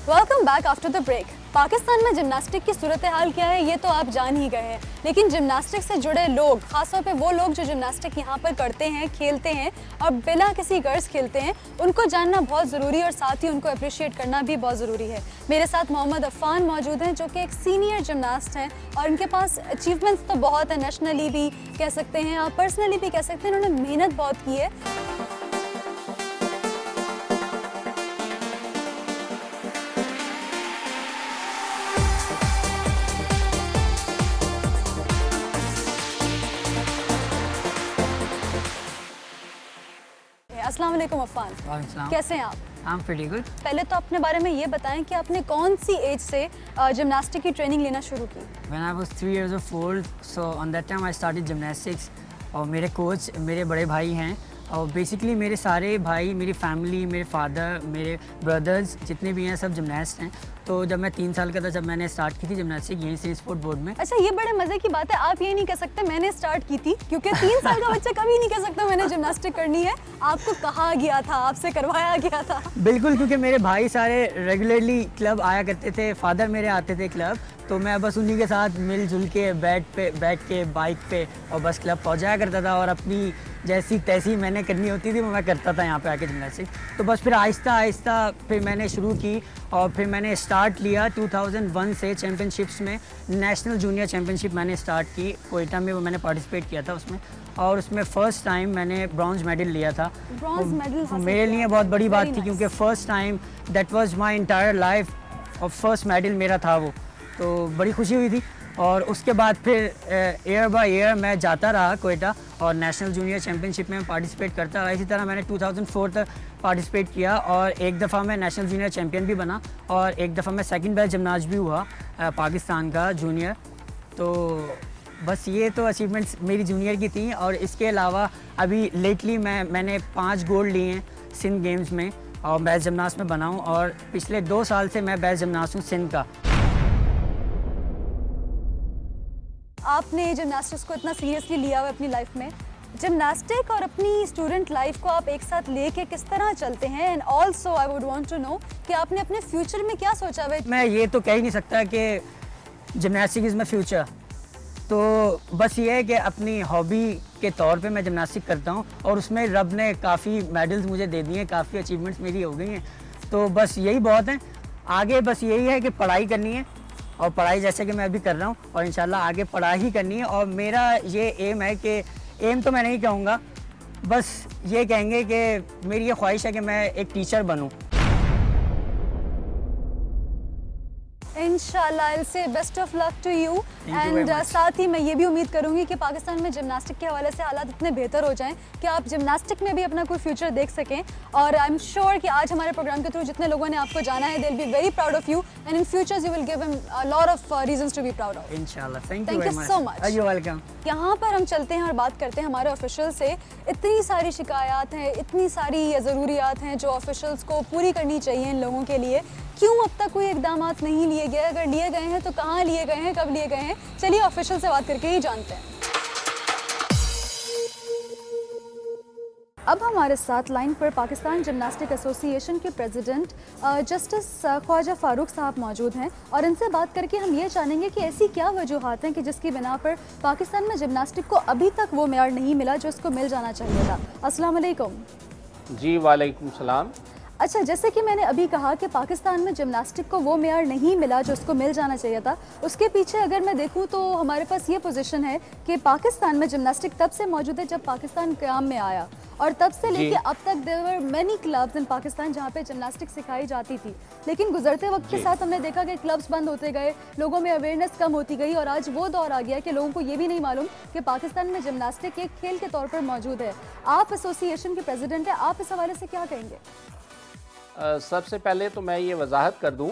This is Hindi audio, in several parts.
Welcome back after the break. Pakistan में जिम्नास्टिक की सूरत हाल क्या है ये तो आप जान ही गए हैं, लेकिन जिम्नास्टिक से जुड़े लोग, खासतौर पे वो लोग जो जिम्नास्टिक यहाँ पर करते हैं, खेलते हैं और बिना किसी गर्ज खेलते हैं, उनको जानना बहुत ज़रूरी है और साथ ही उनको अप्रिशिएट करना भी बहुत ज़रूरी है। मेरे साथ मोहम्मद अफ़ान मौजूद हैं जो कि एक सीनियर जिम्नास्ट हैं और उनके पास अचीवमेंट्स तो बहुत है, नेशनली भी कह सकते हैं और पर्सनली भी कह सकते हैं। उन्होंने मेहनत बहुत की है। अस्सलाम वालेकुम अफ़ान, कैसे हैं आप? I'm pretty good. पहले तो अपने बारे में ये बताएं कि आपने कौन सी एज से जिम्नास्टिक की ट्रेनिंग लेना शुरू की? When I was 3 years old, so on that time I started gymnastics. और मेरे कोच मेरे बड़े भाई हैं और बेसिकली मेरे सारे भाई, मेरी फैमिली, मेरे फादर, मेरे ब्रदर्स जितने भी हैं सब जिमनास्ट हैं। तो जब मैं 3 साल का था जब मैंने स्टार्ट की थी जिमनास्टिक यहीं से स्पोर्ट बोर्ड में। अच्छा, ये बड़े मज़े की बात है, आप ये नहीं कह सकते मैंने स्टार्ट की थी, क्योंकि 3 साल का बच्चा कभी नहीं कह सकता मैंने जिमनास्टिक करनी है। आपको कहा गया था, आपसे करवाया गया था? बिल्कुल, क्योंकि मेरे भाई सारे रेगुलरली क्लब आया करते थे, फादर मेरे आते थे क्लब, तो मैं बस उन्हीं के साथ मिलजुल के बैठ के बाइक पे और बस क्लब पहुंचाया करता था और अपनी जैसी तैसी मैंने करनी होती थी वो मैं करता था यहाँ पे आके जिमनास्टिक। तो बस फिर आहिस्ता आहिस्ता फिर मैंने शुरू की और फिर मैंने स्टार्ट लिया 2001 से चैम्पियनशिप्स में। नेशनल जूनियर चैम्पियनशिप मैंने स्टार्ट की कोयटा में, वो मैंने पार्टिसिपेट किया था उसमें और उसमें फ़र्स्ट टाइम मैंने ब्रॉन्ज मेडल लिया था। ब्रॉन्ज मेडल मेरे लिए बहुत बड़ी बात थी क्योंकि first time that was my entire life और फर्स्ट मेडल मेरा था वो, तो बड़ी खुशी हुई थी। और उसके बाद फिर ईयर बाय ईयर मैं जाता रहा कोयटा और नेशनल जूनियर चैम्पियनशिप में पार्टिसिपेट करता रहा। इसी तरह मैंने 2004 तक पार्टिसिपेट किया और एक दफ़ा मैं नेशनल जूनियर चैम्पियन भी बना और एक दफ़ा मैं सेकंड बेस्ट जिमनास्ट भी हुआ पाकिस्तान का जूनियर। तो बस ये तो अचीवमेंट्स मेरी जूनियर की थी और इसके अलावा अभी लेटली मैंने 5 गोल्ड लिए हैं सिंध गेम्स में और बेस्ट जिमनास्ट में बना हूँ और पिछले 2 साल से मैं बेस्ट जिमनास्ट हूँ सिंध का। आपने जिमनास्टिक्स को इतना सीरियसली लिया हुआ अपनी लाइफ में, जिमनास्टिक और अपनी स्टूडेंट लाइफ को आप एक साथ लेके किस तरह चलते हैं? And also I would want to know कि आपने अपने फ्यूचर में क्या सोचा हुआ है? मैं ये तो कह ही नहीं सकता कि जिमनास्टिक इज़ माई फ्यूचर, तो बस ये है कि अपनी हॉबी के तौर पे मैं जिमनास्टिक करता हूँ और उसमें रब ने काफ़ी मेडल्स मुझे दे दिए हैं, काफ़ी अचीवमेंट्स मेरी हो गई हैं, तो बस यही बहुत है। आगे बस यही है कि पढ़ाई करनी है और पढ़ाई जैसे कि मैं अभी कर रहा हूँ और इंशाल्लाह आगे पढ़ाई करनी है। और मेरा ये एम है कि एम तो मैं नहीं कहूँगा, बस ये कहेंगे कि मेरी ये ख्वाहिश है कि मैं एक टीचर बनूँ। इंशाल्लाह I will say best of luck to you and साथ ही मैं ये भी उम्मीद करूंगी कि पाकिस्तान में जिमनास्टिक के हवाले से हालात इतने बेहतर हो जाएं कि आप जिमनास्टिक में भी अपना कोई फ्यूचर देख सकें। और आई एम श्योर कि आज हमारे प्रोग्राम के थ्रू जितने लोगों ने आपको जाना है, they will be very proud of you and in future you will give him a lot of reasons to be proud of. इंशाल्लाह, thank you so much. You welcome. यहाँ पर हम चलते हैं और बात करते हैं हमारे ऑफिशियल से। इतनी सारी शिकायत हैं, इतनी सारी ज़रूरियात हैं जो ऑफिशियल्स को पूरी करनी चाहिए इन लोगों के लिए, क्यों अब तक कोई इकदाम नहीं लिए गए? अगर लिए गए हैं तो कहाँ लिए गए हैं, कब लिए गए हैं? चलिए ऑफिशियल से बात करके ही जानते हैं। अब हमारे साथ लाइन पर पाकिस्तान जिमनास्टिक एसोसिएशन के प्रेसिडेंट जस्टिस ख्वाजा फारूक साहब मौजूद हैं और इनसे बात करके हम ये जानेंगे कि ऐसी क्या वजूहात हैं कि जिसकी बिना पर पाकिस्तान में जिमनास्टिक को अभी तक वो मेयार नहीं मिला जो इसको मिल जाना चाहिए था। अस्सलाम वालेकुम। जी वालेकुम सलाम। अच्छा, जैसे कि मैंने अभी कहा कि पाकिस्तान में जिमनास्टिक को वो मेयार नहीं मिला जो उसको मिल जाना चाहिए था, उसके पीछे अगर मैं देखूं तो हमारे पास ये पोजीशन है कि पाकिस्तान में जिमनास्टिक तब से मौजूद है जब पाकिस्तान क़याम में आया और तब से लेके अब तक there were many clubs in Pakistan जहाँ पे जिमनास्टिक सिखाई जाती थी, लेकिन गुजरते वक्त के साथ हमने देखा कि क्लब्स बंद होते गए, लोगों में अवेयरनेस कम होती गई और आज वो दौर आ गया कि लोगों को ये भी नहीं मालूम कि पाकिस्तान में जिमनास्टिक एक खेल के तौर पर मौजूद है। आप एसोसिएशन के प्रेसिडेंट हैं, आप इस हवाले से क्या कहेंगे? सबसे पहले तो मैं ये वजाहत कर दूं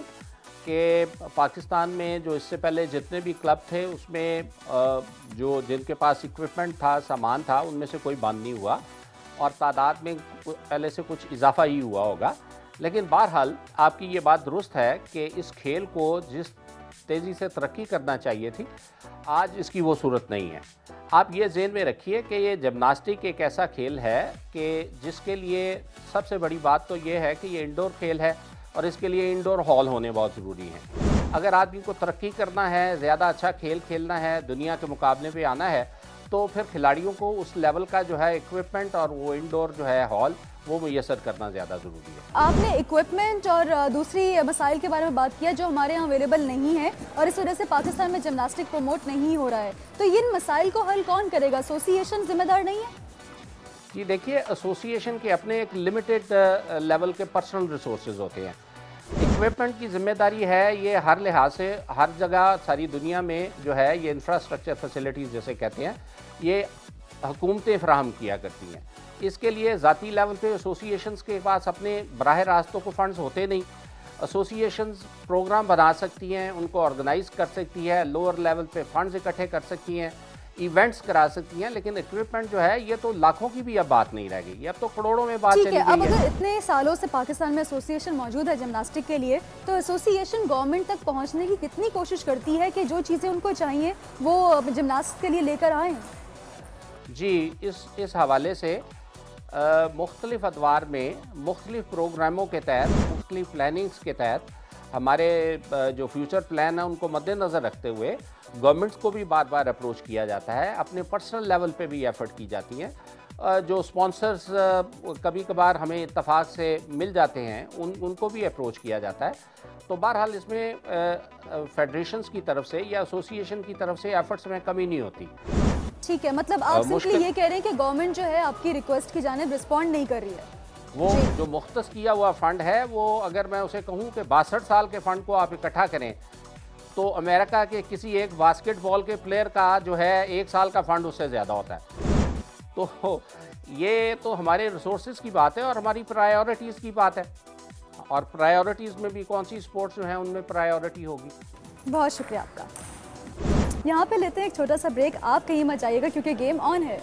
कि पाकिस्तान में जो इससे पहले जितने भी क्लब थे उसमें जो जिनके पास इक्विपमेंट था, सामान था, उनमें से कोई बंद नहीं हुआ और तादाद में पहले से कुछ इजाफा ही हुआ होगा। लेकिन बहरहाल आपकी ये बात दुरुस्त है कि इस खेल को जिस तेज़ी से तरक्की करना चाहिए थी, आज इसकी वो सूरत नहीं है। आप ये ज़हन में रखिए कि ये जिमनास्टिक एक ऐसा खेल है कि जिसके लिए सबसे बड़ी बात तो ये है कि ये इंडोर खेल है और इसके लिए इंडोर हॉल होने बहुत ज़रूरी हैं। अगर आदमी को तरक्की करना है, ज़्यादा अच्छा खेल खेलना है, दुनिया के मुकाबले पे आना है, तो फिर खिलाड़ियों को उस लेवल का जो है इक्विपमेंट और वो इंडोर जो है हॉल वो मुयसर करना ज़्यादा ज़रूरी है। आपने इक्विपमेंट और दूसरी मसाइल के बारे में बात किया जो हमारे यहाँ अवेलेबल नहीं है और इस वजह से पाकिस्तान में जिमनास्टिक प्रमोट नहीं हो रहा है, तो इन मसाइल को हल कौन करेगा? एसोसिएशन जिम्मेदार नहीं है? जी देखिए, एसोसिएशन के अपने एक लिमिटेड लेवल के पर्सनल रिसोर्सेज होते हैं। इक्विपमेंट की जिम्मेदारी है ये हर लिहाज से हर जगह सारी दुनिया में जो है ये इंफ्रास्ट्रक्चर फैसिलिटीज़ जैसे कहते हैं ये हुकूमतें फराहम किया करती हैं। इसके लिए ज़ाती लेवल पे एसोसिएशंस के पास अपने बराह रास्तों को फंड्स होते नहीं। एसोसिएशंस प्रोग्राम बना सकती हैं, उनको ऑर्गेनाइज कर सकती है, लोअर लेवल पे फंड्स इकट्ठे कर सकती हैं, इवेंट्स करा सकती हैं, लेकिन इक्विपमेंट जो है ये तो लाखों की भी अब बात नहीं रह गई, ये अब तो करोड़ों में बात चली गई है। अब अगर इतने सालों से पाकिस्तान में एसोसिएशन मौजूद है जिमनास्टिक के लिए, तो एसोसिएशन गवर्नमेंट तक पहुंचने की कितनी कोशिश करती है कि जो चीज़ें उनको चाहिए वो जिमनास्ट के लिए लेकर आएँ? जी, इस हवाले से मुख्तलिफ अदवार में मुख्तलिफ प्रोग्रामों के तहत, मुख्तलिफ प्लानिंग्स के तहत हमारे जो फ्यूचर प्लान है उनको मद्देनज़र रखते हुए गवर्नमेंट्स को भी बार बार अप्रोच किया जाता है, अपने पर्सनल लेवल पे भी एफ़र्ट की जाती हैं। जो स्पॉन्सर्स कभी कभार हमें इत्तफाक से मिल जाते हैं उनको भी अप्रोच किया जाता है। तो बहरहाल इसमें फेडरेशंस की तरफ से या एसोसिएशन की तरफ से एफ़र्ट्स में कमी नहीं होती। ठीक है, मतलब आप सिंपली ये कह रहे हैं कि गवर्नमेंट जो है आपकी रिक्वेस्ट की जानिब रिस्पॉन्ड नहीं कर रही है। वो जो मुख्तस किया हुआ फ़ंड है वो अगर मैं उसे कहूँ कि 62 साल के फ़ंड को आप इकट्ठा करें तो अमेरिका के किसी एक बास्केटबॉल के प्लेयर का जो है 1 साल का फ़ंड उससे ज़्यादा होता है। तो ये तो हमारे रिसोर्सेज की बात है और हमारी प्रायोरिटीज़ की बात है, और प्रायोरिटीज़ में भी कौन सी स्पोर्ट्स जो हैं उनमें प्रायोरिटी होगी। बहुत शुक्रिया आपका। यहाँ पे लेते हैं एक छोटा सा ब्रेक, आप कहीं मत जाइएगा क्योंकि गेम ऑन है।